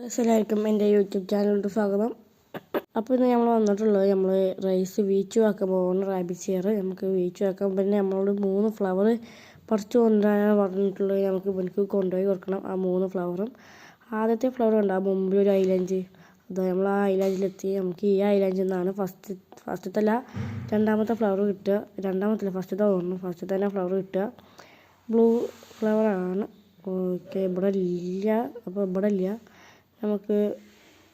എല്ലാവർക്കും എൻ്റെ യൂട്യൂബ് ചാനലിലോട്ട് സ്വാഗതം. അപ്പോൾ ഇന്ന് നമ്മൾ വന്നിട്ടുള്ളത് നമ്മൾ റൈസ് വീച്ചു ആക്കാൻ പോകുന്ന റാബിറ്റ് ചെയർ നമുക്ക് വീച്ചു ആക്കാൻ. പിന്നെ നമ്മളോട് 3 ഫ്ലവർ പറിച്ചു കൊണ്ടുവരാനാണ് പറഞ്ഞിട്ടുള്ളത്. നമുക്ക് ഇവർക്ക് കൊണ്ടുപോയി കൊടുക്കണം ആ 3 ഫ്ലവറും. ആദ്യത്തെ ഫ്ലവർ ഉണ്ടാകും മുമ്പിൽ ഒരു ഐലൻഡ്, അത് നമ്മൾ ആ ഐലൻഡിലെത്തി. നമുക്ക് ഈ ഐലൻഡിൽ നിന്നാണ് ഫസ്റ്റത്തല്ല രണ്ടാമത്തെ ഫ്ലവർ കിട്ടുക. ഫസ്റ്റത്തെ തോന്നുന്നു, ഫസ്റ്റ് തന്നെ ഫ്ലവർ കിട്ടുക. ബ്ലൂ ഫ്ലവറാണ്. ഓക്കെ, ഇവിടെ ഇല്ല. അപ്പോൾ ഇവിടെ ഇല്ല. നമുക്ക്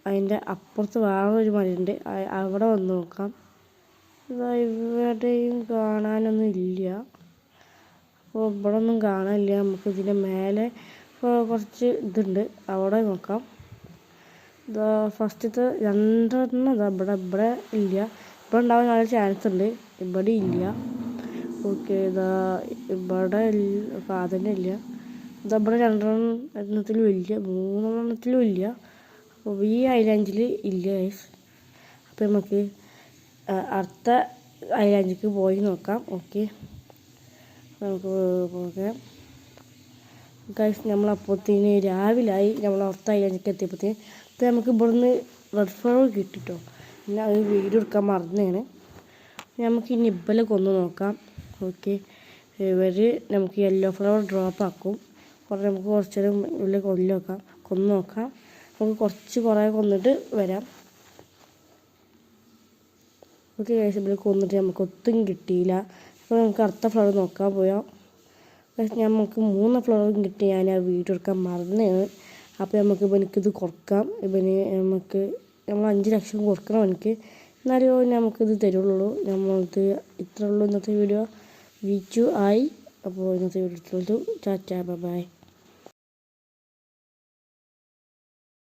അതിൻ്റെ അപ്പുറത്ത് വേറൊരു മലയുണ്ട്, അവിടെ വന്ന് നോക്കാം. ഇവിടെയും കാണാനൊന്നും ഇല്ല. അപ്പോൾ ഇവിടെ ഒന്നും കാണാനില്ല. നമുക്ക് ഇതിൻ്റെ മേലെ കുറച്ച് ഇതുണ്ട്, അവിടെ നോക്കാം. ഫസ്റ്റത്തെ 2 ഇവിടെ ഇല്ല. ഇവിടെ ഉണ്ടാവാൻ നല്ല ചാൻസ് ഉണ്ട്, ഇവിടെ ഇല്ല. ഓക്കെ, ഇവിടെ അതന്നെ ഇല്ല. ഇവിടെ 2 ഇല്ല, 3 ഇല്ല. അപ്പോൾ ഈ ഐലാൻഡിൽ ഇല്ല ഗൈസ്. അപ്പോൾ നമുക്ക് അടുത്ത ഐലാൻഡിലേക്ക് പോയി നോക്കാം. ഓക്കെ, നമുക്ക് പോകാം ഗൈസ്. നമ്മളപ്പോഴത്തേന് രാവിലായി. നമ്മൾ അടുത്ത ഐലാൻഡിലേക്ക് എത്തിയപ്പോഴത്തേന് ഇപ്പോൾ നമുക്ക് ഇവിടുന്ന് റെഡ് ഫ്ലവർ കിട്ടിട്ടോ. പിന്നെ അത് വീഡിയോ എടുക്കാൻ മറന്നതാണ്. നമുക്ക് ഈ നിബ്ബലെ കൊന്നു നോക്കാം. ഓക്കെ, നമുക്ക് യെല്ലോ ഫ്ലവർ ഡ്രോപ്പ് ആക്കും. നമുക്ക് കുറച്ച് നേരം ഉള്ളിൽ കൊന്നു നോക്കാം. നമുക്ക് കുറേ കൊന്നിട്ട് വരാം. ഓക്കെ ഗൈസ്, ഇവിടെ കൊന്നിട്ട് നമുക്ക് ഒത്തും കിട്ടിയില്ല. അപ്പോൾ നമുക്ക് അടുത്ത ഫ്ലവർ നോക്കാൻ പോയാൽ നമുക്ക് 3 ഫ്ലവറും കിട്ടി. ഞാൻ ആ വീഡിയോ എടുക്കാൻ മറന്നതാണ്. അപ്പോൾ നമുക്ക് ഇവനിക്കിത് കൊടുക്കാം. നമ്മൾ 5 ലക്ഷം കൊടുക്കണം എനിക്ക്, എന്നാലും നമുക്കിത് തരുള്ളൂ. നമ്മളിത് ഇത്രേ ഉള്ളൂ ഇന്നത്തെ വീഡിയോ. വീച്ചു ആയി. അപ്പോൾ ഇന്നത്തെ വീഡിയോ ടാറ്റാ, ബൈ.